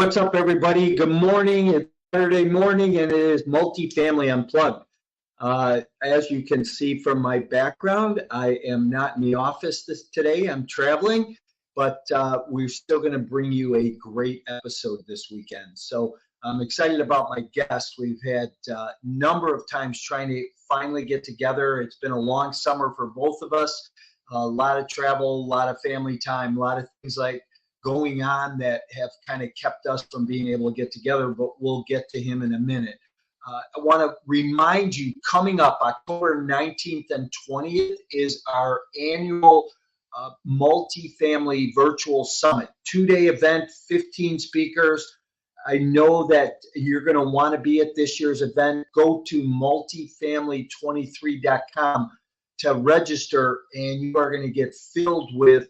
what's up, everybody? Good morning. It's Saturday morning, and it is Multifamily Unplugged. As you can see from my background, I am not in the office today. I'm traveling, but we're still going to bring you a great episode this weekend. So I'm excited about my guests. We've had a number of times trying to finally get together. It's been a long summer for both of us. A lot of travel, a lot of family time, a lot of things like going on that have kind of kept us from being able to get together, but we'll get to him in a minute. I want to remind you, coming up October 19th and 20th is our annual multifamily virtual summit, 2-day event, 15 speakers. I know that you're going to want to be at this year's event. Go to multifamily23.com to register, and you are going to get filled with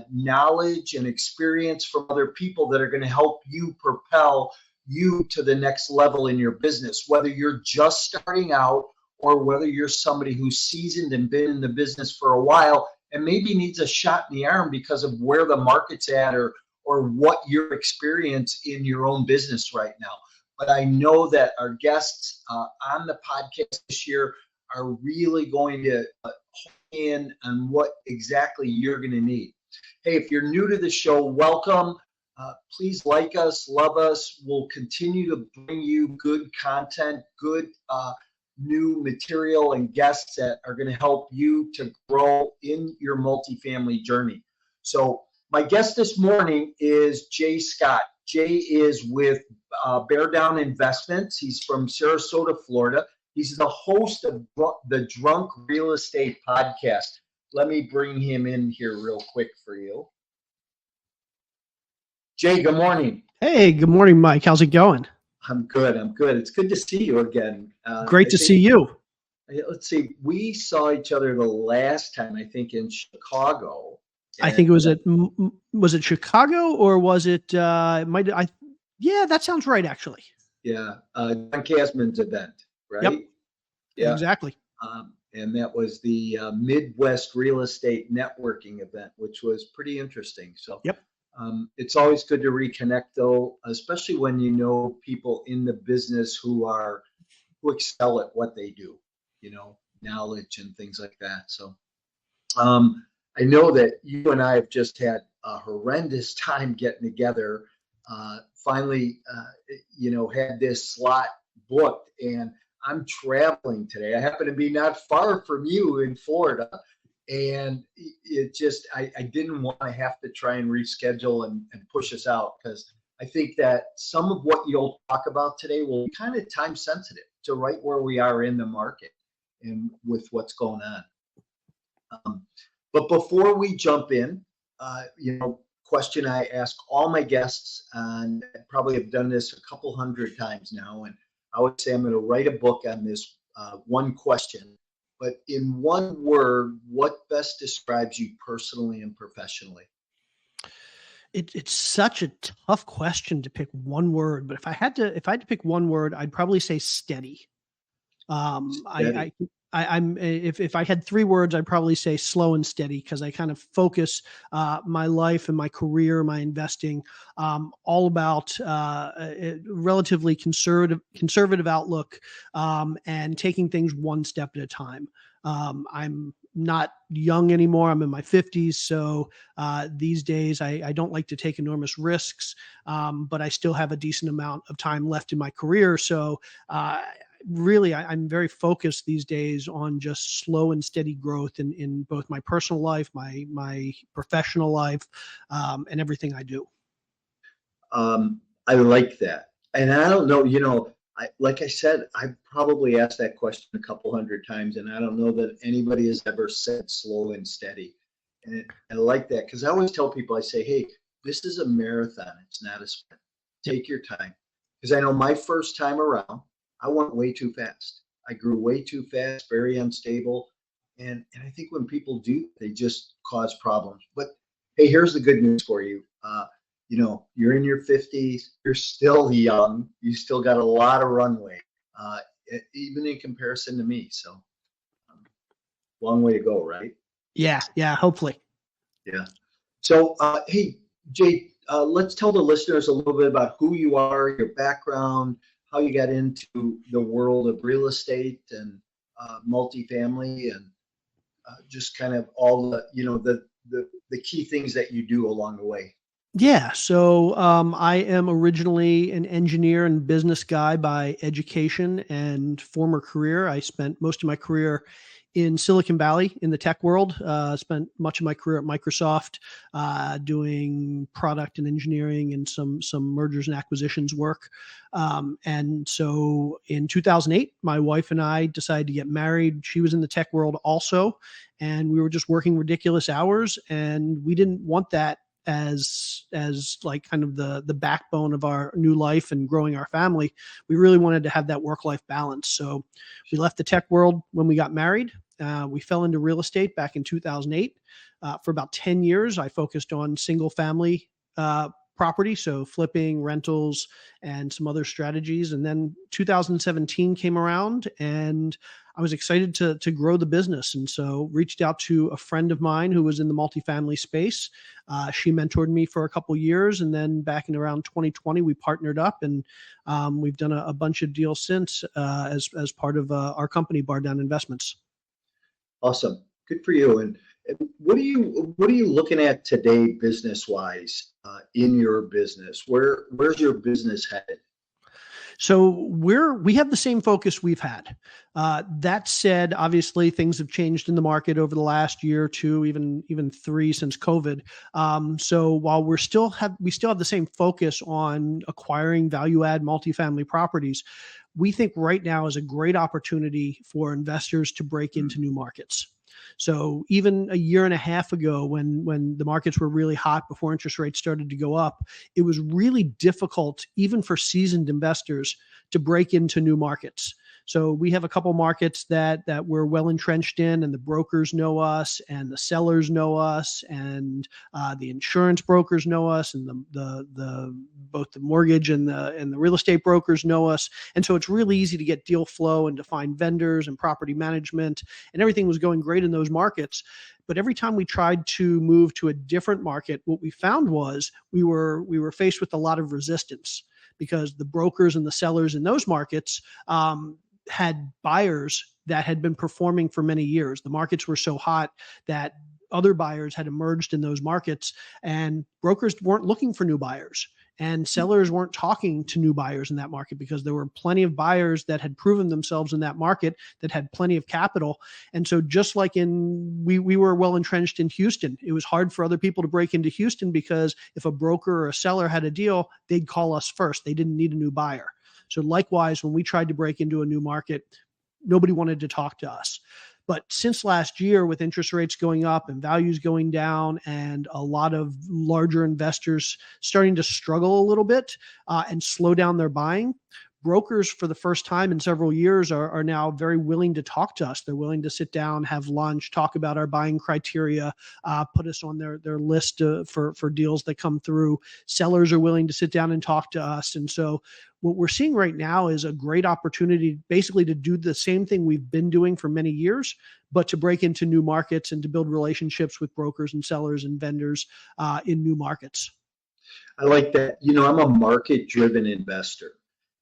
knowledge and experience from other people that are going to help you propel you to the next level in your business, whether you're just starting out or whether you're somebody who's seasoned and been in the business for a while and maybe needs a shot in the arm because of where the market's at or what your experience in your own business right now. But I know that our guests on the podcast this year are really going to hone in on what exactly you're going to need. Hey, if you're new to the show, welcome. Please like us, love us. We'll continue to bring you good content, good new material and guests that are going to help you to grow in your multifamily journey. So my guest this morning is Jay Scott. Jay is with Bear Down Investments. He's from Sarasota, Florida. He's the host of the Drunk Real Estate Podcast. Let me bring him in here real quick for you. Jay, good morning. Hey, good morning, Mike. How's it going? I'm good. It's good to see you again. Great to see you. Let's see. We saw each other the last time, I think, in Chicago. I think it was it Chicago or was it, yeah, that sounds right, actually. Yeah. John Casman's event, right? Yep. Yeah. Exactly. And that was the Midwest Real Estate Networking event, which was pretty interesting. So yep. It's always good to reconnect, though, especially when you know people in the business who excel at what they do, knowledge and things like that. So I know that you and I have just had a horrendous time getting together. Finally, had this slot booked, and I'm traveling today. I happen to be not far from you in Florida. And it just, I didn't want to have to try and reschedule and push us out, because I think that some of what you'll talk about today will be kind of time sensitive to right where we are in the market and with what's going on. But before we jump in, question I ask all my guests, and I probably have done this a couple hundred times now, and I would say I'm going to write a book on this one question. But in one word, what best describes you personally and professionally? It's such a tough question to pick one word, but if I had to pick one word, I'd probably say steady. Steady. If I had 3 words, I'd probably say slow and steady, because I kind of focus my life and my career, my investing, all about a relatively conservative outlook, and taking things one step at a time. I'm not young anymore. I'm in my 50s. So these days I don't like to take enormous risks, but I still have a decent amount of time left in my career. So really, I'm very focused these days on just slow and steady growth in both my personal life, my professional life, and everything I do. I like that. And I don't know, like I said, I've probably asked that question a couple hundred times, and I don't know that anybody has ever said slow and steady. And I like that, because I always tell people, I say, hey, this is a marathon. It's not a sprint. Take your time. Because I know my first time around, I went way too fast. I grew way too fast, very unstable. And I think when people do, they just cause problems. But hey, here's the good news for you. You're in your 50s, you're still young, you still got a lot of runway, even in comparison to me. So long way to go, right? Yeah, hopefully. Yeah. So, hey, Jay, let's tell the listeners a little bit about who you are, your background, how you got into the world of real estate and multifamily, and just kind of all the, the key things that you do along the way. Yeah, so I am originally an engineer and business guy by education and former career. I spent most of my career in Silicon Valley in the tech world. Spent much of my career at Microsoft doing product and engineering and some mergers and acquisitions work. And so in 2008, my wife and I decided to get married. She was in the tech world also, and we were just working ridiculous hours, and we didn't want that as like kind of the backbone of our new life and growing our family. We really wanted to have that work-life balance. So we left the tech world when we got married. We fell into real estate back in 2008. For about 10 years, I focused on single family property, so flipping, rentals, and some other strategies. And then 2017 came around, and I was excited to grow the business. And so reached out to a friend of mine who was in the multifamily space. She mentored me for a couple of years. And then back in around 2020, we partnered up, and we've done a bunch of deals since as part of our company, Bar Down Investments. Awesome. Good for you. And what are you looking at today, business wise, in your business? Where's your business headed? So we have the same focus we've had. That said, obviously things have changed in the market over the last year or two, even three since COVID. So while we still have the same focus on acquiring value add multifamily properties, we think right now is a great opportunity for investors to break into new markets. So even a year and a half ago, when the markets were really hot before interest rates started to go up, it was really difficult, even for seasoned investors, to break into new markets. So we have a couple markets that we're well entrenched in, and the brokers know us, and the sellers know us, and the insurance brokers know us, and the both the mortgage and the real estate brokers know us. And so it's really easy to get deal flow and to find vendors and property management, and everything was going great in those markets. But every time we tried to move to a different market, what we found was we were faced with a lot of resistance, because the brokers and the sellers in those markets had buyers that had been performing for many years. The markets were so hot that other buyers had emerged in those markets, and brokers weren't looking for new buyers, and sellers weren't talking to new buyers in that market, because there were plenty of buyers that had proven themselves in that market that had plenty of capital. And so just like we were well entrenched in Houston, it was hard for other people to break into Houston, because if a broker or a seller had a deal, they'd call us first. They didn't need a new buyer. So likewise, when we tried to break into a new market, nobody wanted to talk to us. But since last year, with interest rates going up and values going down, and a lot of larger investors starting to struggle a little bit and slow down their buying, brokers, for the first time in several years, are now very willing to talk to us. They're willing to sit down, have lunch, talk about our buying criteria, put us on their list for deals that come through. Sellers are willing to sit down and talk to us. And so what we're seeing right now is a great opportunity basically to do the same thing we've been doing for many years, but to break into new markets and to build relationships with brokers and sellers and vendors in new markets. I like that. I'm a market-driven investor.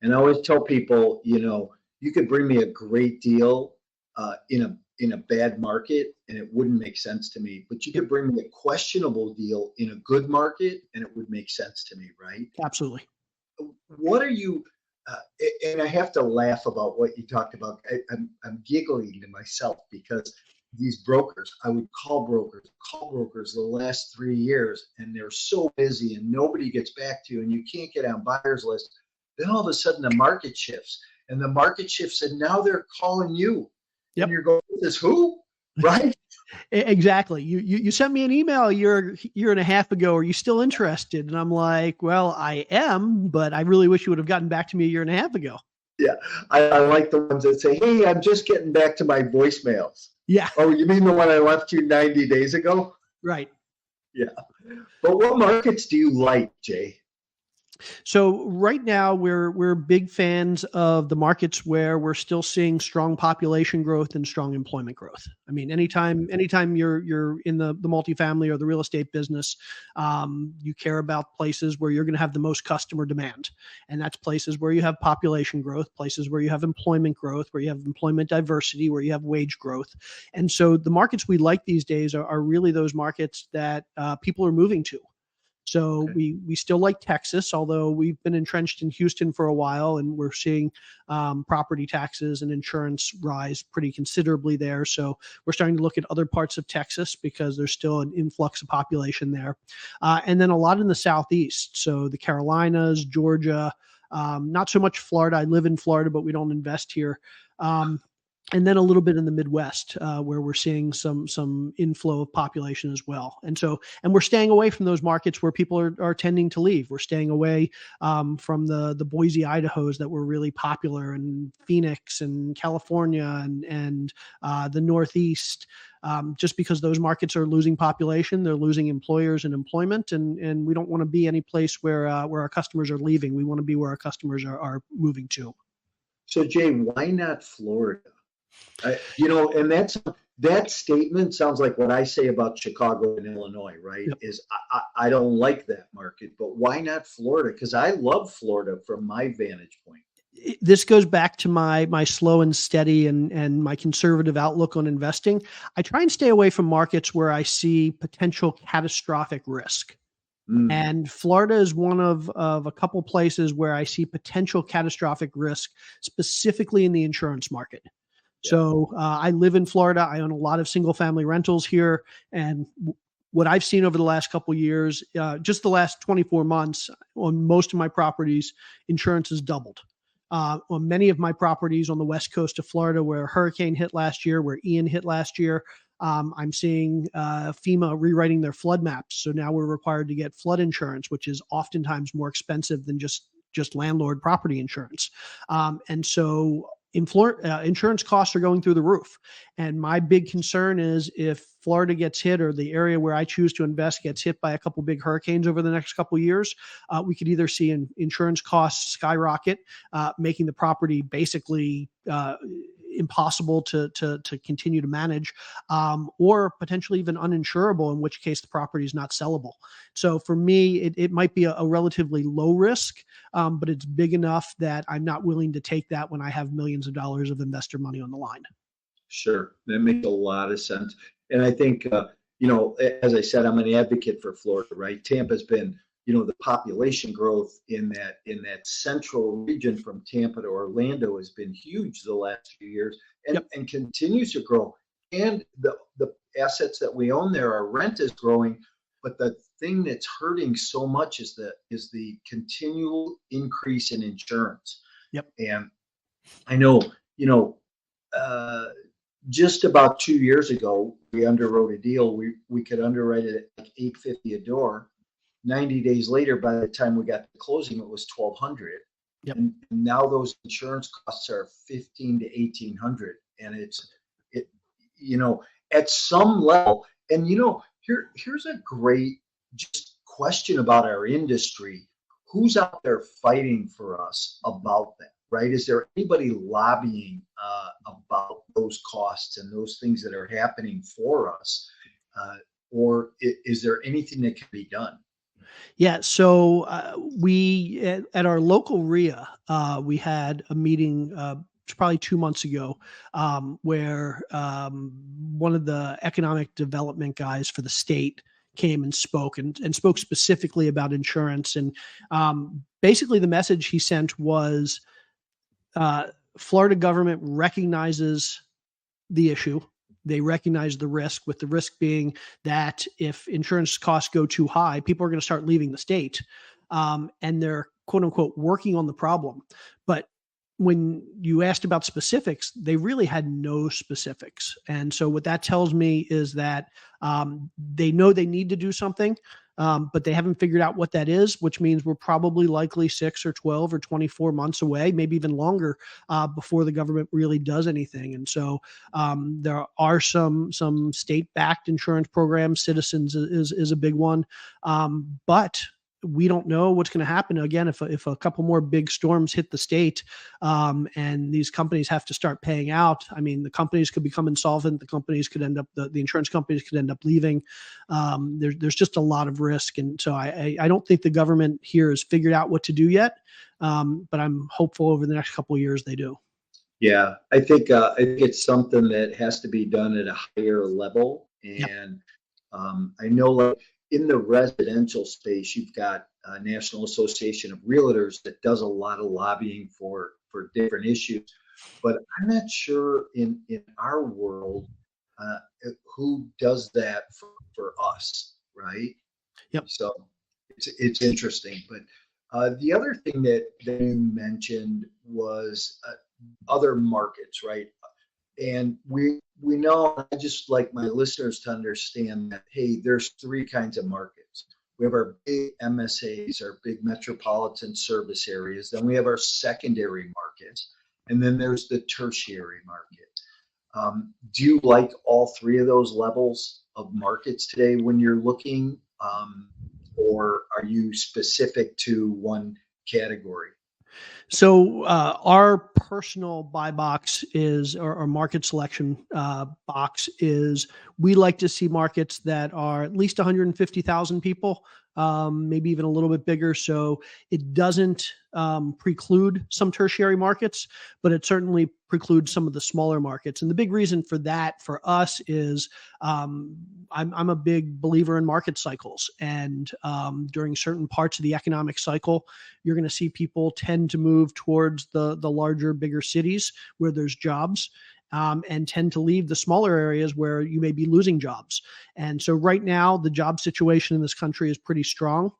And I always tell people, you could bring me a great deal in a bad market and it wouldn't make sense to me. But you could bring me a questionable deal in a good market and it would make sense to me, right? Absolutely. What are you, and I have to laugh about what you talked about. I'm giggling to myself, because these brokers, I would call brokers the last 3 years, and they're so busy and nobody gets back to you, and you can't get on buyers list. Then all of a sudden the market shifts, and now they're calling you. Yep. And you're going, this who? Right? Exactly. You sent me an email a year and a half ago. Are you still interested? And I'm like, well, I am, but I really wish you would have gotten back to me a year and a half ago. Yeah. I like the ones that say, hey, I'm just getting back to my voicemails. Yeah. Oh, you mean the one I left you 90 days ago? Right. Yeah. But what markets do you like, Jay? So right now we're big fans of the markets where we're still seeing strong population growth and strong employment growth. I mean, anytime you're in the multifamily or the real estate business, you care about places where you're going to have the most customer demand, and that's places where you have population growth, places where you have employment growth, where you have employment diversity, where you have wage growth, and so the markets we like these days are really those markets that people are moving to. So Okay. we still like Texas, although we've been entrenched in Houston for a while, and we're seeing property taxes and insurance rise pretty considerably there. So we're starting to look at other parts of Texas because there's still an influx of population there, and then a lot in the Southeast. So the Carolinas, Georgia, not so much Florida. I live in Florida, but we don't invest here. And then a little bit in the Midwest, where we're seeing some inflow of population as well. And we're staying away from those markets where people are tending to leave. We're staying away from the Boise, Idahos that were really popular, and Phoenix and California and the Northeast. Just because those markets are losing population, they're losing employers and employment, and we don't want to be any place where our customers are leaving. We want to be where our customers are moving to. So Jay, why not Florida? And that statement sounds like what I say about Chicago and Illinois, right? Yep. Is I don't like that market, but why not Florida? Because I love Florida from my vantage point. This goes back to my slow and steady and my conservative outlook on investing. I try and stay away from markets where I see potential catastrophic risk. Mm, And Florida is one of a couple places where I see potential catastrophic risk, specifically in the insurance market. yeah. So I live in Florida. I own a lot of single family rentals here. And what I've seen over the last couple of years, just the last 24 months, on most of my properties, insurance has doubled. On many of my properties on the west coast of Florida, where a hurricane hit last year, where Ian hit last year, I'm seeing FEMA rewriting their flood maps. So now we're required to get flood insurance, which is oftentimes more expensive than just landlord property insurance. And so in Florida, insurance costs are going through the roof. And my big concern is if Florida gets hit, or the area where I choose to invest gets hit by a couple big hurricanes over the next couple of years, we could either see insurance costs skyrocket, making the property basically impossible to continue to manage, or potentially even uninsurable, in which case the property is not sellable. So for me, it might be a relatively low risk, but it's big enough that I'm not willing to take that when I have millions of dollars of investor money on the line. Sure, that makes a lot of sense. And I think, as I said, I'm an advocate for Florida, right? Tampa's been, the population growth in that central region from Tampa to Orlando has been huge the last few years, and Yep. and continues to grow. And the assets that we own there, our rent is growing, but the thing that's hurting so much is the continual increase in insurance. Yep. And I know, you know, uh, just about 2 years ago, we underwrote a deal. We could underwrite it at like 850 a door. 90 days later, by the time we got to closing, it was 1200. Yep. And now those insurance costs are 15 to 1800. And it, you know, at some level, and here's a great just question about our industry. Who's out there fighting for us about that? Right? Is there anybody lobbying about those costs and those things that are happening for us? Or is there anything that can be done? Yeah. So we at our local RIA, we had a meeting. Probably 2 months ago, where one of the economic development guys for the state came and spoke specifically about insurance. And basically, the message he sent was, uh, Florida government recognizes the issue. They recognize the risk, with the risk being that if insurance costs go too high, people are going to start leaving the state. And they're, quote unquote, working on the problem. But when you asked about specifics, they really had no specifics. And so what that tells me is that they know they need to do something, but they haven't figured out what that is, which means we're probably likely 6 or 12 or 24 months away, maybe even longer, before the government really does anything. And so there are some state-backed insurance programs. Citizens is a big one, but we don't know what's going to happen again if a couple more big storms hit the state, and these companies have to start paying out. I mean, the companies could become insolvent. The companies could end up the insurance companies could end up leaving. There's just a lot of risk, and so I don't think the government here has figured out what to do yet. But I'm hopeful over the next couple of years they do. Yeah, I think it's something that has to be done at a higher level. Yep. And I know, like in the residential space, you've got a National Association of Realtors that does a lot of lobbying for different issues. But I'm not sure in our world uh, who does that for us, right? Yep. So it's interesting. But the other thing that you mentioned was other markets, right? And we know, I just like my listeners to understand that, hey, there's three kinds of markets. We have our big MSAs, our big metropolitan service areas. Then we have our secondary markets, and then there's the tertiary market. Do you like all three of those levels of markets today when you're looking, or are you specific to one category? So our personal buy box is, or market selection box is, we like to see markets that are at least 150,000 people, maybe even a little bit bigger. So it doesn't preclude some tertiary markets, but it certainly precludes some of the smaller markets. And the big reason for that for us is I'm a big believer in market cycles. And during certain parts of the economic cycle, you're going to see people tend to move towards the larger, bigger cities where there's jobs. And tend to leave the smaller areas where you may be losing jobs. And so right now, the job situation in this country is pretty strong.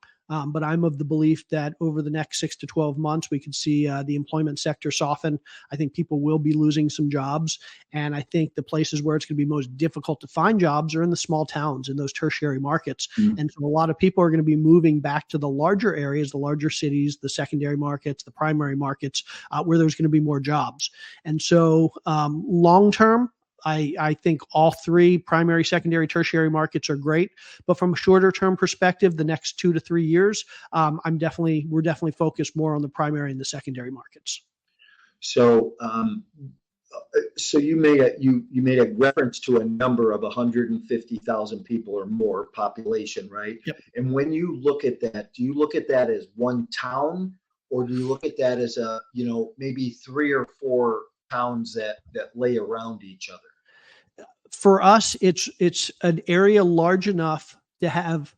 But I'm of the belief that over the next 6 to 12 months, we could see the employment sector soften. I think people will be losing some jobs. And I think the places where it's going to be most difficult to find jobs are in the small towns, in those tertiary markets. Mm. And so a lot of people are going to be moving back to the larger areas, the larger cities, the secondary markets, the primary markets, where there's going to be more jobs. And so long term, I think all three primary, secondary, tertiary markets are great. But from a shorter term perspective, the next 2 to 3 years, we're definitely focused more on the primary and the secondary markets. So, so you made a reference to a number of 150,000 people or more population, right? Yep. And when you look at that, do you look at that as one town, or do you look at that as maybe three or four towns that lay around each other? For us, it's an area large enough to have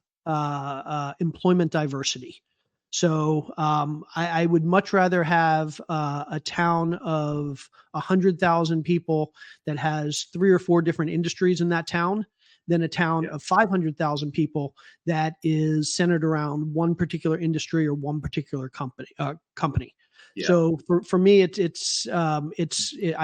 employment diversity. So I would much rather have a town of 100,000 people that has 3 or 4 different industries in that town than a town of 500,000 people that is centered around one particular industry or one particular company. Yeah. So for me, I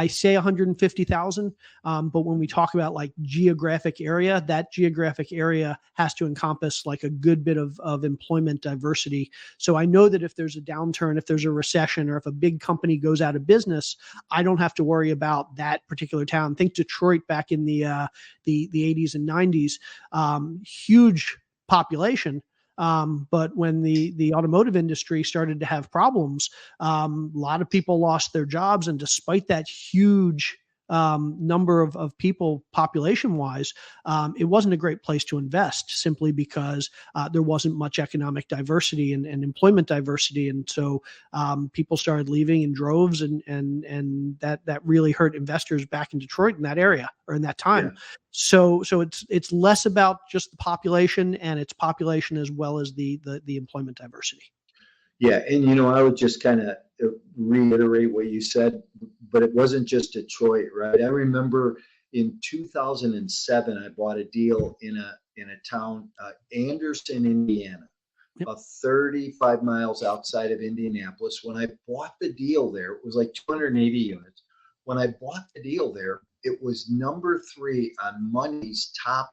say 150,000, but when we talk about like geographic area, that geographic area has to encompass like a good bit of employment diversity. So I know that if there's a downturn, if there's a recession, or if a big company goes out of business, I don't have to worry about that particular town. Think Detroit back in the 80s and 90s, huge population. But when the automotive industry started to have problems, a lot of people lost their jobs. And despite that huge number of people population wise, it wasn't a great place to invest, simply because there wasn't much economic diversity and employment diversity. And so people started leaving in droves, and that really hurt investors back in Detroit in that area, or in that time. Yeah. So it's less about just the population, and its population as well as the employment diversity. Yeah, and I would just kind of reiterate what you said, but it wasn't just Detroit, right? I remember in 2007, I bought a deal in a town, Anderson, Indiana, Yep. about 35 miles outside of Indianapolis. When I bought the deal there, it was like 280 units. When I bought the deal there, it was number 3 on Money's top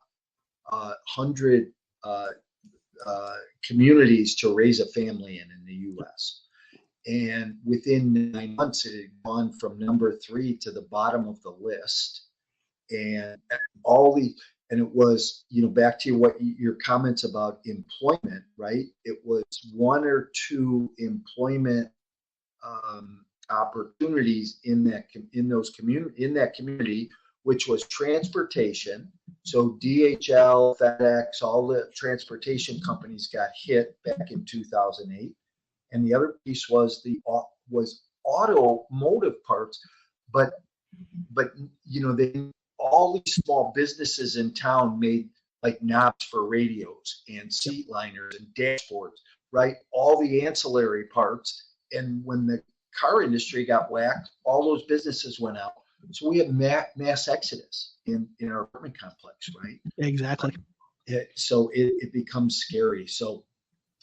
100 communities to raise a family in the U.S. And within 9 months, it had gone from number 3 to the bottom of the list. And all the And it was, back to your comments about employment, right? It was one or two employment opportunities in that community, which was transportation. So DHL, FedEx, all the transportation companies got hit back in 2008, and the other piece was automotive parts, but they all these small businesses in town made like knobs for radios and seat liners and dashboards, right? All the ancillary parts. And when the car industry got whacked, all those businesses went out. So we have mass exodus in our apartment complex, right? Exactly. So it becomes scary. So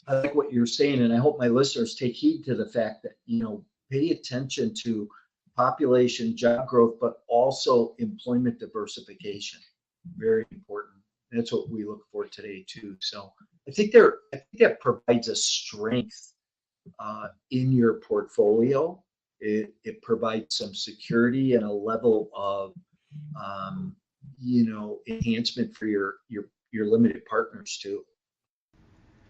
I like what you're saying, and I hope my listeners take heed to the fact that, pay attention to population, job growth, but also employment diversification. Very important. That's what we look for today too. So I think that provides a strength in your portfolio. It provides some security and a level of enhancement for your limited partners too.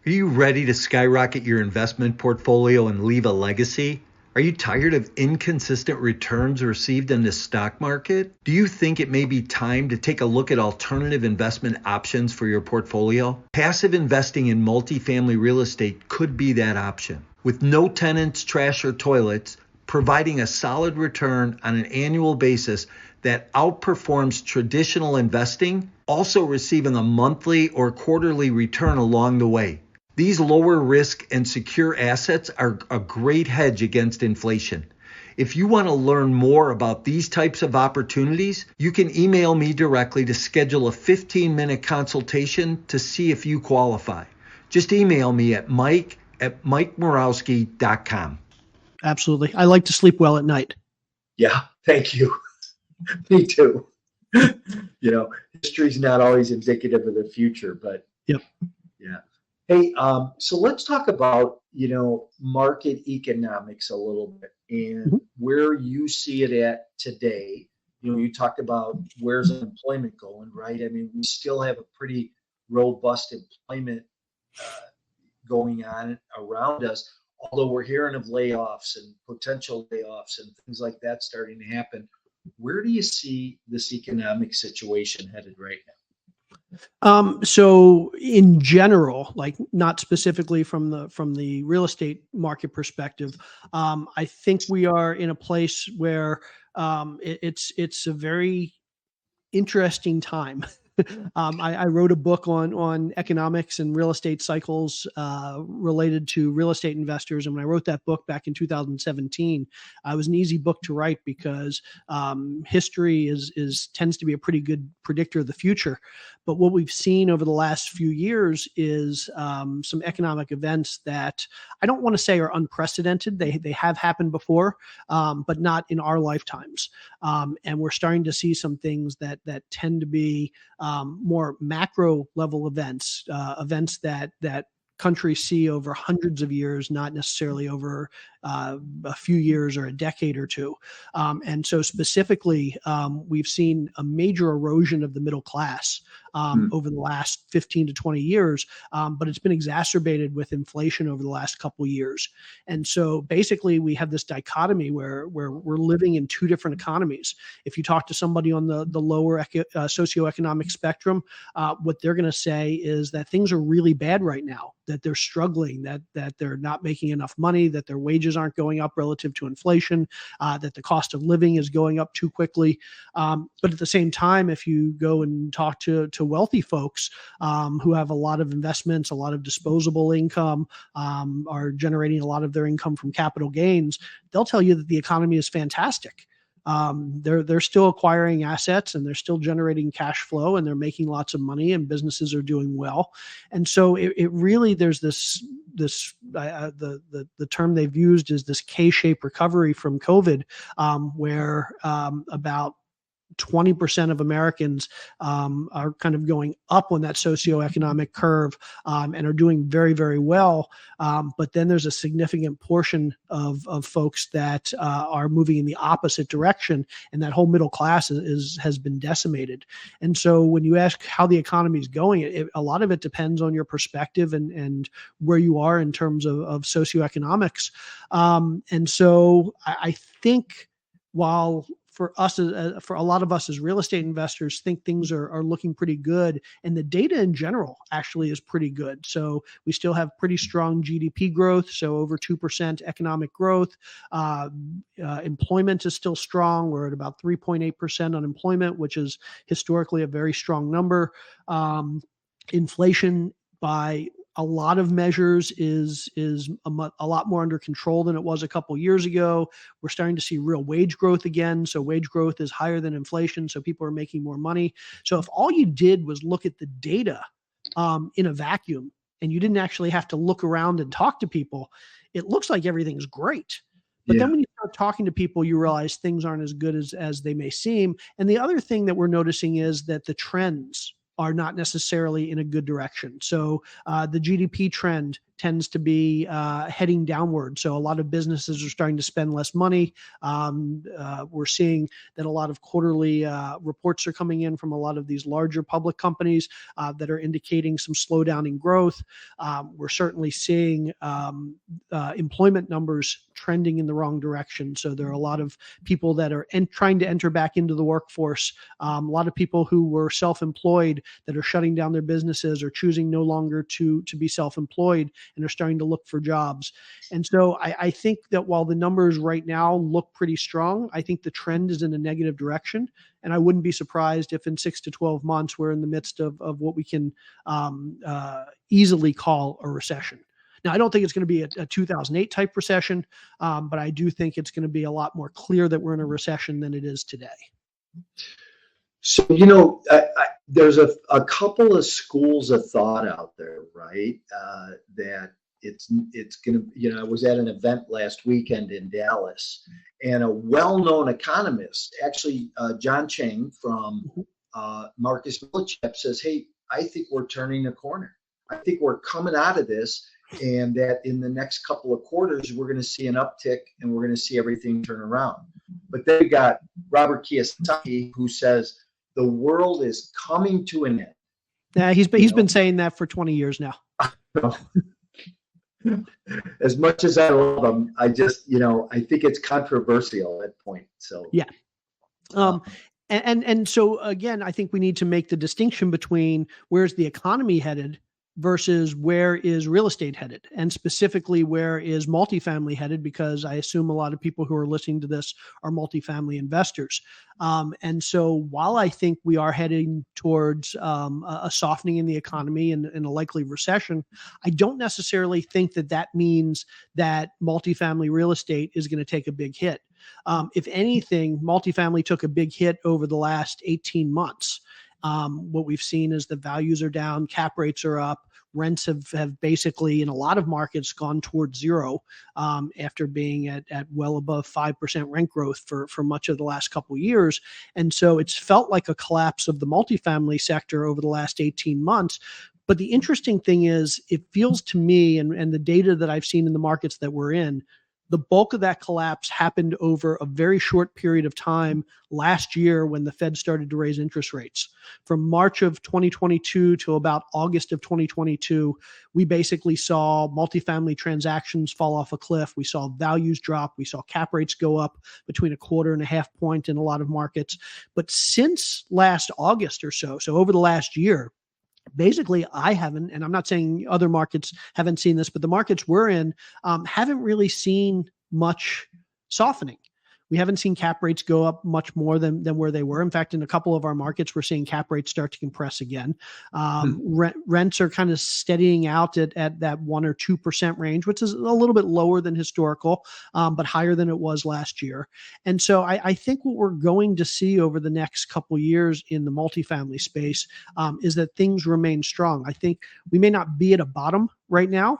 Are you ready to skyrocket your investment portfolio and leave a legacy? Are you tired of inconsistent returns received in the stock market? Do you think it may be time to take a look at alternative investment options for your portfolio? Passive investing in multifamily real estate could be that option. With no tenants, trash, or toilets, providing a solid return on an annual basis that outperforms traditional investing, also receiving a monthly or quarterly return along the way. These lower risk and secure assets are a great hedge against inflation. If you want to learn more about these types of opportunities, you can email me directly to schedule a 15-minute consultation to see if you qualify. Just email me at mike@mikemorawski.com. Absolutely. I like to sleep well at night. Yeah, thank you. Me too. History's not always indicative of the future, but yep. Yeah. Hey, so let's talk about, market economics a little bit and where you see it at today. You talked about where's unemployment going, right? I mean, we still have a pretty robust employment going on around us, although we're hearing of layoffs and potential layoffs and things like that starting to happen. Where do you see this economic situation headed right now? So in general, like not specifically from the real estate market perspective, I think we are in a place where it's a very interesting time. I wrote a book on economics and real estate cycles related to real estate investors. And when I wrote that book back in 2017, it was an easy book to write because history tends to be a pretty good predictor of the future. But what we've seen over the last few years is some economic events that I don't want to say are unprecedented. They have happened before, but not in our lifetimes. And we're starting to see some things that tend to be more macro level events, events that countries see over hundreds of years, not necessarily over a few years or a decade or two. And so specifically, we've seen a major erosion of the middle class over the last 15 to 20 years, but it's been exacerbated with inflation over the last couple of years. And so basically we have this dichotomy where we're living in two different economies. If you talk to somebody on the lower socioeconomic spectrum, what they're going to say is that things are really bad right now, that they're struggling, that they're not making enough money, that their wages aren't going up relative to inflation, that the cost of living is going up too quickly. But at the same time, if you go and talk to wealthy folks who have a lot of investments, a lot of disposable income, are generating a lot of their income from capital gains, they'll tell you that the economy is fantastic. They're still acquiring assets and they're still generating cash flow and they're making lots of money and businesses are doing well. And so it really, there's the term they've used is this K-shaped recovery from COVID, where about 20% of Americans are kind of going up on that socioeconomic curve and are doing very, very well. But then there's a significant portion of folks that are moving in the opposite direction, and that whole middle class has been decimated. And so when you ask how the economy is going, a lot of it depends on your perspective and where you are in terms of socioeconomics. And so I think while for us, for a lot of us as real estate investors, think things are looking pretty good, and the data in general actually is pretty good. So we still have pretty strong GDP growth, so over 2% economic growth. Employment is still strong. We're at about 3.8% unemployment, which is historically a very strong number. Inflation by a lot of measures is a lot more under control than it was a couple years ago. We're starting to see real wage growth again. So wage growth is higher than inflation. So people are making more money. So if all you did was look at the data in a vacuum, and you didn't actually have to look around and talk to people, it looks like everything's great. But then when you start talking to people, you realize things aren't as good as they may seem. And the other thing that we're noticing is that the trends are not necessarily in a good direction. So the GDP trend tends to be heading downward. So a lot of businesses are starting to spend less money. We're seeing that a lot of quarterly reports are coming in from a lot of these larger public companies that are indicating some slowdown in growth. We're certainly seeing employment numbers trending in the wrong direction. So there are a lot of people that are trying to enter back into the workforce. A lot of people who were self-employed that are shutting down their businesses or choosing no longer to be self-employed and are starting to look for jobs. And so I think that while the numbers right now look pretty strong, I think the trend is in a negative direction. And I wouldn't be surprised if in 6 to 12 months, we're in the midst of what we can easily call a recession. Now, I don't think it's going to be a 2008 type recession, but I do think it's going to be a lot more clear that we're in a recession than it is today. So, there's a couple of schools of thought out there, right? That it's going to, I was at an event last weekend in Dallas, and a well-known economist, actually, John Chang from Marcus Millichap, says, hey, I think we're turning a corner. I think we're coming out of this, and that in the next couple of quarters, we're going to see an uptick and we're going to see everything turn around. But then we got Robert Kiyosaki, who says the world is coming to an end. Yeah, he's been saying that for 20 years now. As much as I love him, I just, I think it's controversial at that point. So yeah. And so again, I think we need to make the distinction between where's the economy headed versus where is real estate headed, and specifically where is multifamily headed, because I assume a lot of people who are listening to this are multifamily investors. And so while I think we are heading towards a softening in the economy and a likely recession, I don't necessarily think that means that multifamily real estate is going to take a big hit. If anything, multifamily took a big hit over the last 18 months. What we've seen is the values are down, cap rates are up, rents have basically in a lot of markets gone towards zero after being at well above 5% rent growth for much of the last couple of years. And so it's felt like a collapse of the multifamily sector over the last 18 months. But the interesting thing is, it feels to me, and the data that I've seen in the markets that we're in, the bulk of that collapse happened over a very short period of time last year when the Fed started to raise interest rates. From March of 2022 to about August of 2022, we basically saw multifamily transactions fall off a cliff. We saw values drop. We saw cap rates go up between 1/4 and 1/2 point in a lot of markets. But since last August or so over the last year, basically, I haven't, and I'm not saying other markets haven't seen this, but the markets we're in haven't really seen much softening. We haven't seen cap rates go up much more than where they were. In fact, in a couple of our markets, we're seeing cap rates start to compress again. Rents are kind of steadying out at that 1 or 2% range, which is a little bit lower than historical, but higher than it was last year. And so I think what we're going to see over the next couple of years in the multifamily space is that things remain strong. I think we may not be at a bottom right now,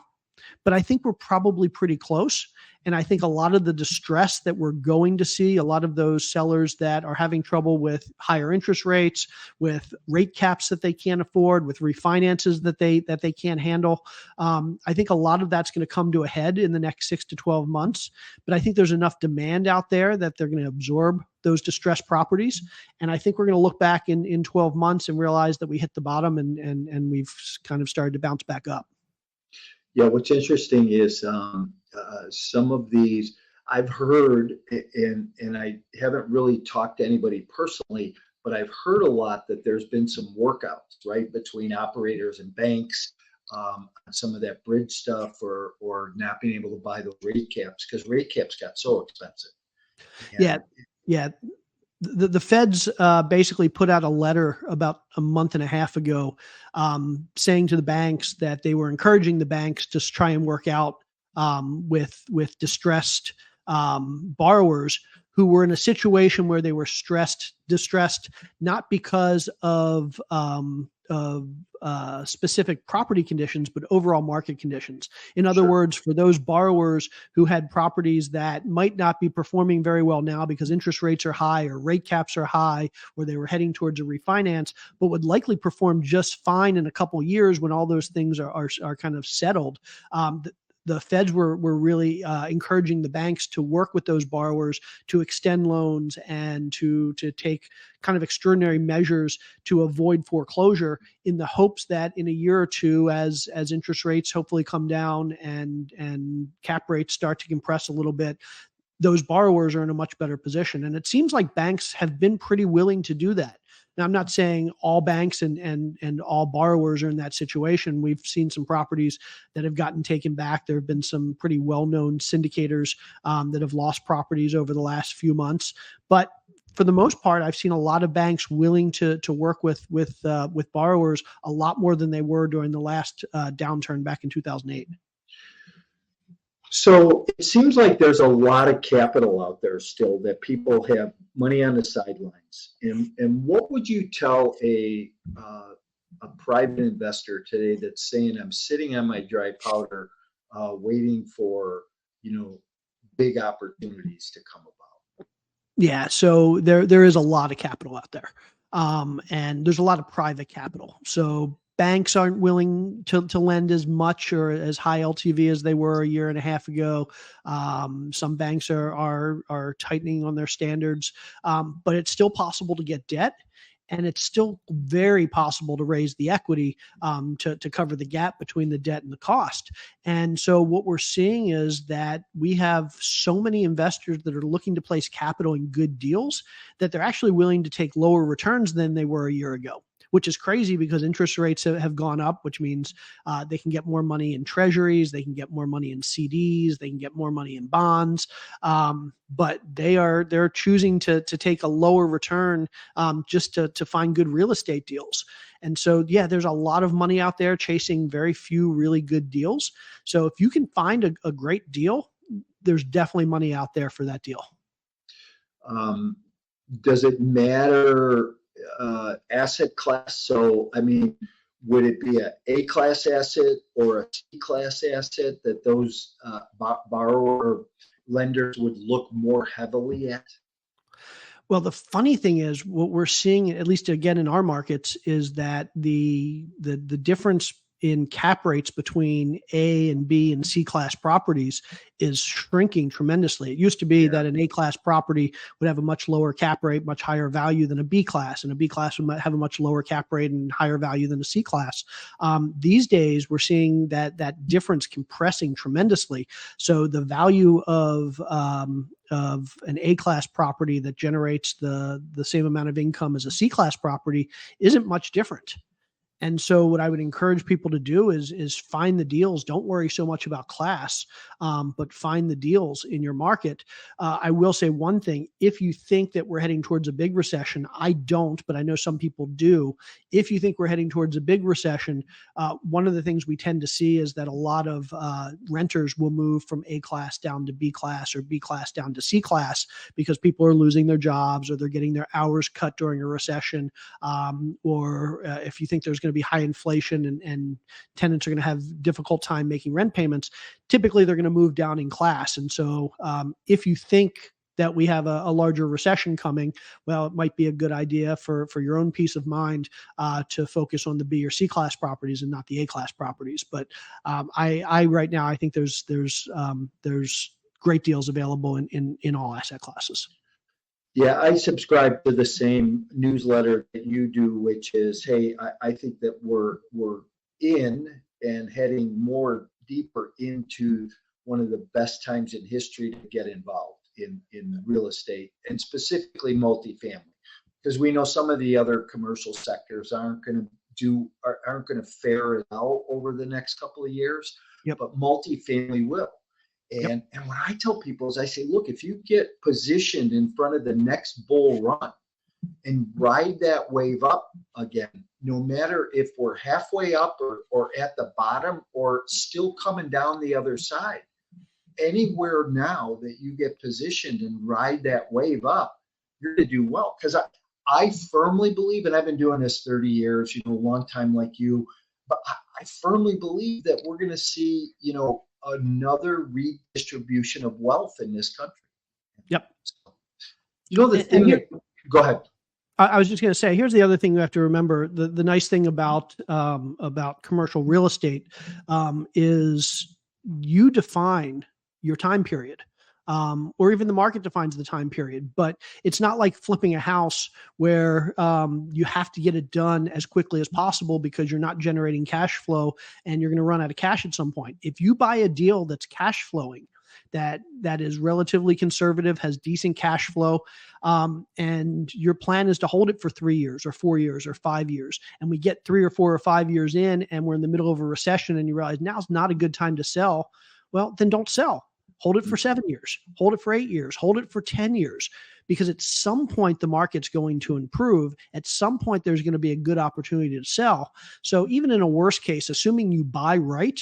but I think we're probably pretty close. And I think a lot of the distress that we're going to see, a lot of those sellers that are having trouble with higher interest rates, with rate caps that they can't afford, with refinances that they can't handle, I think a lot of that's going to come to a head in the next 6 to 12 months. But I think there's enough demand out there that they're going to absorb those distressed properties. And I think we're going to look back in 12 months and realize that we hit the bottom and we've kind of started to bounce back up. Yeah, what's interesting is some of these I've heard, and I haven't really talked to anybody personally, but I've heard a lot that there's been some workouts, right, between operators and banks on some of that bridge stuff, or not being able to buy those rate caps because rate caps got so expensive. Yeah, yeah. The feds basically put out a letter about a month and a half ago saying to the banks that they were encouraging the banks to try and work out with distressed borrowers who were in a situation where they were distressed, not because of specific property conditions, but overall market conditions. In other words, for those borrowers who had properties that might not be performing very well now because interest rates are high or rate caps are high, or they were heading towards a refinance, but would likely perform just fine in a couple of years when all those things are kind of settled. The feds were really encouraging the banks to work with those borrowers to extend loans and to take kind of extraordinary measures to avoid foreclosure, in the hopes that in a year or two, as interest rates hopefully come down and cap rates start to compress a little bit, those borrowers are in a much better position. And it seems like banks have been pretty willing to do that. Now, I'm not saying all banks and all borrowers are in that situation. We've seen some properties that have gotten taken back. There have been some pretty well-known syndicators that have lost properties over the last few months. But for the most part, I've seen a lot of banks willing to work with borrowers a lot more than they were during the last downturn back in 2008. So it seems like there's a lot of capital out there still, that people have money on the sidelines. And what would you tell a private investor today that's saying, I'm sitting on my dry powder, waiting for, big opportunities to come about? Yeah, so there is a lot of capital out there, and there's a lot of private capital. So banks aren't willing to lend as much or as high LTV as they were a year and a half ago. Some banks are tightening on their standards, but it's still possible to get debt. And it's still very possible to raise the equity to cover the gap between the debt and the cost. And so what we're seeing is that we have so many investors that are looking to place capital in good deals that they're actually willing to take lower returns than they were a year ago, which is crazy because interest rates have gone up, which means they can get more money in treasuries, they can get more money in CDs, they can get more money in bonds, but they're choosing to take a lower return just to find good real estate deals. And so, yeah, there's a lot of money out there chasing very few really good deals. So if you can find a great deal, there's definitely money out there for that deal. Does it matter asset class? So, I mean, would it be a A-class asset or a C-class asset that those borrower lenders would look more heavily at? Well, the funny thing is, what we're seeing, at least again in our markets, is that the difference in cap rates between A and B and C class properties is shrinking tremendously. It used to be that an A class property would have a much lower cap rate, much higher value than a B class, and a B class would have a much lower cap rate and higher value than a C class. These days, we're seeing that difference compressing tremendously. So the value of an A class property that generates the same amount of income as a C class property isn't much different. And so what I would encourage people to do is find the deals. Don't worry so much about class, but find the deals in your market. I will say one thing. If you think that we're heading towards a big recession, I don't, but I know some people do. If you think we're heading towards a big recession, one of the things we tend to see is that a lot of renters will move from A class down to B class or B class down to C class because people are losing their jobs or they're getting their hours cut during a recession. Or if you think there's going going to be high inflation and tenants are going to have difficult time making rent payments, typically they're going to move down in class. And so if you think that we have a larger recession coming, well, it might be a good idea for your own peace of mind to focus on the B or C class properties and not the A class properties. But I right now, I think there's great deals available in all asset classes. Yeah, I subscribe to the same newsletter that you do, which is, hey, I think that we're in and heading more deeper into one of the best times in history to get involved in real estate, and specifically multifamily, because we know some of the other commercial sectors aren't going to fare it out over the next couple of years. Yep. But multifamily will. And what I tell people is, I say, look, if you get positioned in front of the next bull run and ride that wave up again, no matter if we're halfway up or at the bottom or still coming down the other side, anywhere now that you get positioned and ride that wave up, you're going to do well. Because I firmly believe, and I've been doing this 30 years, a long time like you, but I firmly believe that we're going to see, another redistribution of wealth in this country. Yep. The thing go ahead. I was just going to say, here's the other thing you have to remember. The nice thing about commercial real estate is you define your time period, or even the market defines the time period. But it's not like flipping a house where you have to get it done as quickly as possible because you're not generating cash flow and you're going to run out of cash at some point. If you buy a deal that's cash flowing, that is relatively conservative, has decent cash flow, and your plan is to hold it for 3 years or 4 years or 5 years, and we get 3 or 4 or 5 years in and we're in the middle of a recession and you realize now's not a good time to sell, well, then don't sell. Hold it for 7 years, hold it for 8 years, hold it for 10 years, because at some point the market's going to improve. At some point there's going to be a good opportunity to sell. So even in a worst case, assuming you buy right,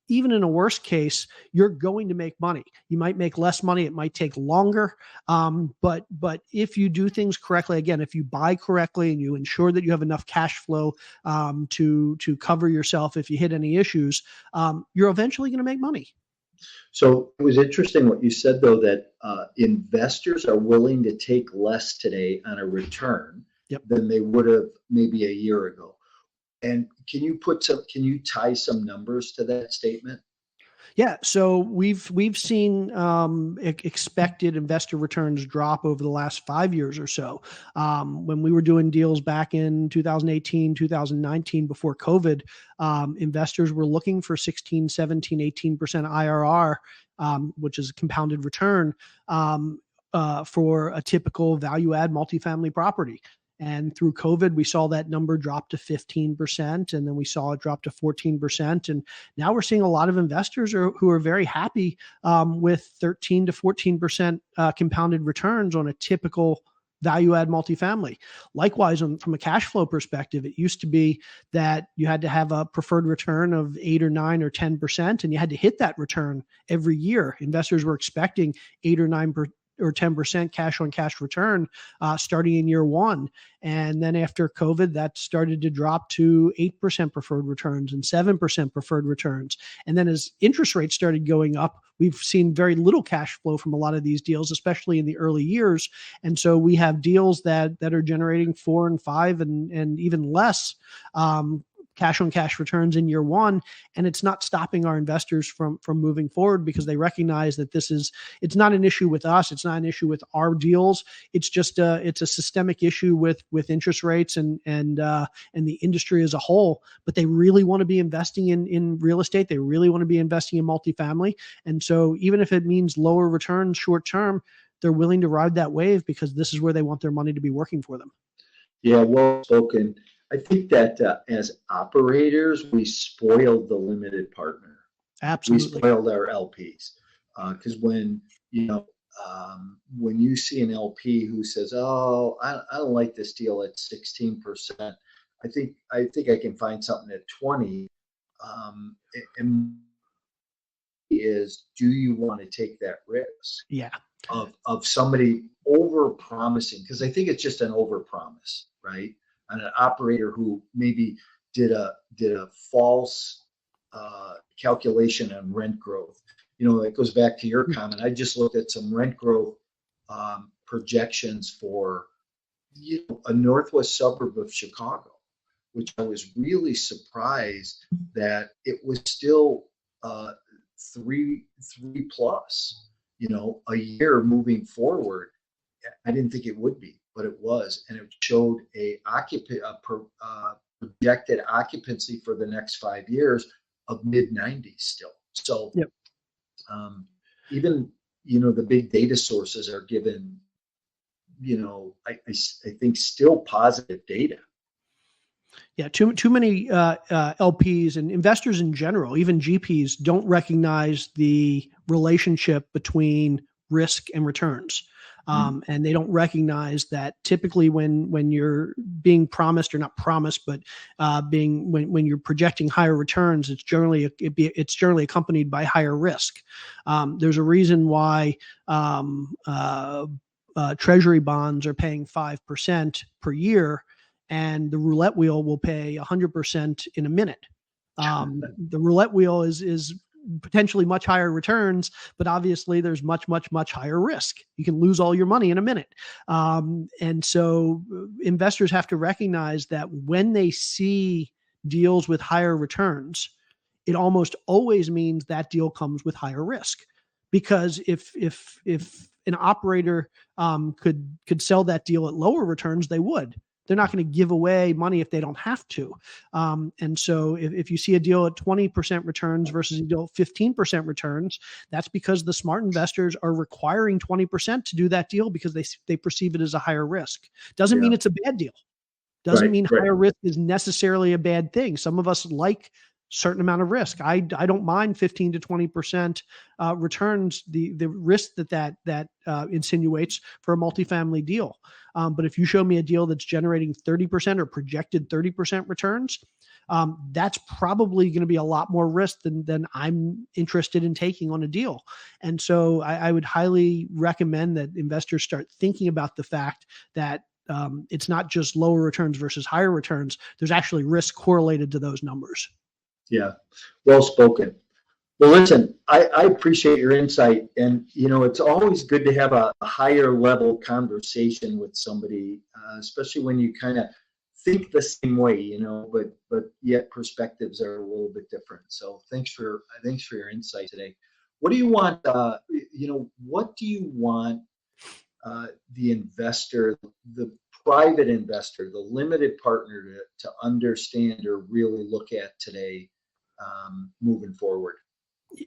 even in a worst case, you're going to make money. You might make less money. It might take longer. But if you do things correctly, again, if you buy correctly and you ensure that you have enough cash flow to cover yourself if you hit any issues, you're eventually going to make money. So it was interesting what you said, though, that investors are willing to take less today on a return than they would have maybe a year ago. And can you tie some numbers to that statement? Yeah, so we've seen expected investor returns drop over the last 5 years or so. When we were doing deals back in 2018, 2019, before COVID, investors were looking for 16, 17, 18% IRR, which is a compounded return for a typical value add multifamily property. And through COVID, we saw that number drop to 15%, and then we saw it drop to 14%. And now we're seeing a lot of investors who are very happy with 13 to 14% compounded returns on a typical value add multifamily. Likewise, from a cash flow perspective, it used to be that you had to have a preferred return of 8 or 9 or 10%, and you had to hit that return every year. Investors were expecting 8 or 9 or 10% cash on cash return starting in year one. And then after COVID, that started to drop to 8% preferred returns and 7% preferred returns. And then as interest rates started going up, we've seen very little cash flow from a lot of these deals, especially in the early years. And so we have deals that are generating 4 and 5 and even less cash on cash returns in year one. And it's not stopping our investors from moving forward, because they recognize that it's not an issue with us. It's not an issue with our deals. It's just it's a systemic issue with interest rates and the industry as a whole. But they really want to be investing in real estate. They really want to be investing in multifamily. And so even if it means lower returns short term, they're willing to ride that wave because this is where they want their money to be working for them. Yeah, well spoken. I think that as operators, we spoiled the limited partner. Absolutely. We spoiled our LPs because when you see an LP who says, "Oh, I don't like this deal at 16%," I think I can find something at 20. And is, do you want to take that risk? Yeah. Of somebody over promising, because I think it's just an over promise, right? And an operator who maybe did a false calculation on rent growth. That goes back to your comment. I just looked at some rent growth projections for a northwest suburb of Chicago, which I was really surprised that it was still three plus, a year moving forward. I didn't think it would be, but it was, and it showed a projected occupancy for the next 5 years of mid-90s still. So, yep. Even the big data sources are given, I think still positive data. Yeah, too many LPs and investors in general, even GPs, don't recognize the relationship between risk and returns. And they don't recognize that typically when you're being promised, or not promised, but when you're projecting higher returns, it's generally accompanied by higher risk. There's a reason why treasury bonds are paying 5% per year, and the roulette wheel will pay 100% in a minute. The roulette wheel is potentially much higher returns, but obviously there's much higher risk. You can lose all your money in a minute. And so investors have to recognize that when they see deals with higher returns, it almost always means that deal comes with higher risk. Because if an operator could sell that deal at lower returns, they would. They're not going to give away money if they don't have to. And so if you see a deal at 20% returns versus a deal at 15% returns, that's because the smart investors are requiring 20% to do that deal because they perceive it as a higher risk. Doesn't mean it's a bad deal. Doesn't mean higher risk is necessarily a bad thing. Some of us like certain amount of risk. I don't mind 15 to 20% returns, the risk that insinuates for a multifamily deal. But if you show me a deal that's generating 30% or projected 30% returns, that's probably going to be a lot more risk than I'm interested in taking on a deal. And so I would highly recommend that investors start thinking about the fact that it's not just lower returns versus higher returns. There's actually risk correlated to those numbers. Yeah, well spoken. Well, listen, I appreciate your insight, and it's always good to have a higher level conversation with somebody, especially when you kind of think the same way, but yet perspectives are a little bit different. So thanks for your insight today. What do you want? What do you want the investor, the private investor, the limited partner to understand or really look at today, moving forward?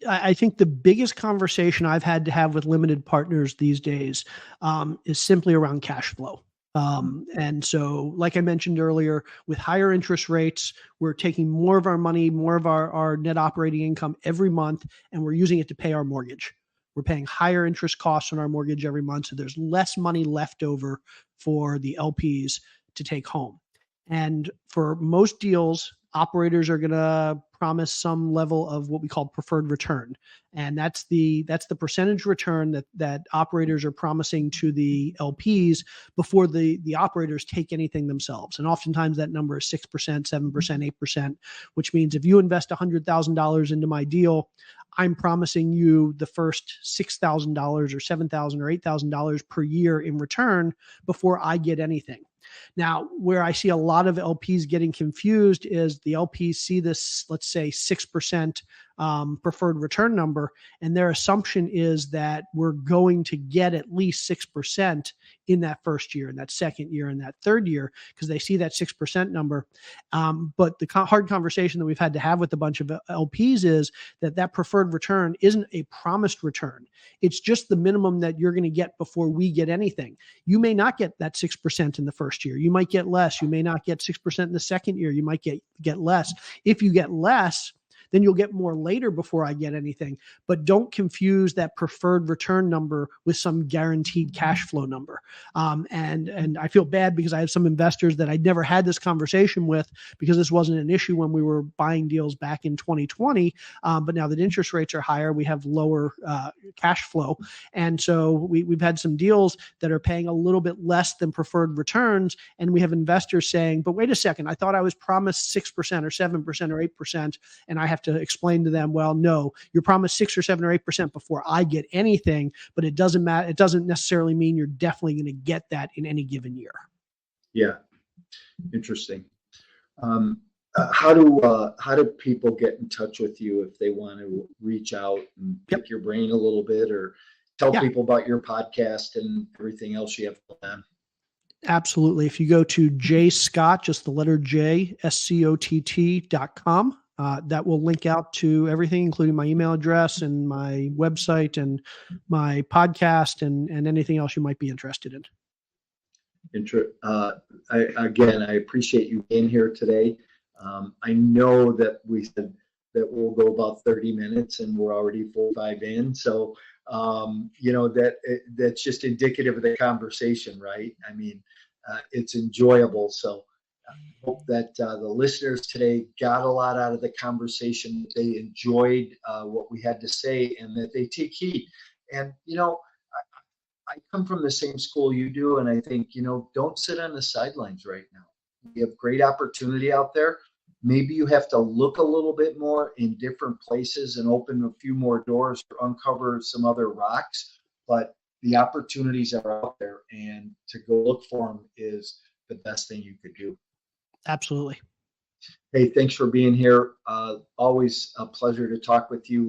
I think the biggest conversation I've had to have with limited partners these days is simply around cash flow. And so, like I mentioned earlier, with higher interest rates, we're taking more of our money, more of our net operating income every month, and we're using it to pay our mortgage. We're paying higher interest costs on our mortgage every month, so there's less money left over for the LPs to take home. And for most deals, operators are going to promise some level of what we call preferred return. And that's the percentage return that operators are promising to the LPs before the operators take anything themselves. And oftentimes that number is 6%, 7%, 8%, which means if you invest $100,000 into my deal, I'm promising you the first $6,000 or $7,000 or $8,000 per year in return before I get anything. Now, where I see a lot of LPs getting confused is the LPs see this, let's say 6% preferred return number, and their assumption is that we're going to get at least 6% in that first year, in that second year, in that third year, because they see that 6% number. But the hard conversation that we've had to have with a bunch of LPs is that preferred return isn't a promised return. It's just the minimum that you're going to get before we get anything. You may not get that 6% in the first year. You might get less. You may not get 6% in the second year. You might get less. If you get less, then you'll get more later before I get anything. But don't confuse that preferred return number with some guaranteed cash flow number. And I feel bad because I have some investors that I'd never had this conversation with because this wasn't an issue when we were buying deals back in 2020. But now that interest rates are higher, we have lower cash flow. And so we've had some deals that are paying a little bit less than preferred returns. And we have investors saying, but wait a second, I thought I was promised 6% or 7% or 8%. And I have to explain to them, well, no, you're promised 6 or 7 or 8% before I get anything, but it doesn't matter. It doesn't necessarily mean you're definitely going to get that in any given year. Yeah. Interesting. How do people get in touch with you if they want to reach out and pick your brain a little bit, or tell people about your podcast and everything else you have going on? Absolutely. If you go to jscott, just the letter J, SCOTT.com, that will link out to everything, including my email address and my website and my podcast and anything else you might be interested in. I appreciate you being here today. I know that we said that we'll go about 30 minutes and we're already 45 in. So, that's just indicative of the conversation, right? I mean, it's enjoyable. So I hope that the listeners today got a lot out of the conversation, that they enjoyed what we had to say, and that they take heed. And, I come from the same school you do, and I think, don't sit on the sidelines right now. You have great opportunity out there. Maybe you have to look a little bit more in different places and open a few more doors or uncover some other rocks, but the opportunities are out there, and to go look for them is the best thing you could do. Absolutely. Hey, thanks for being here. Always a pleasure to talk with you.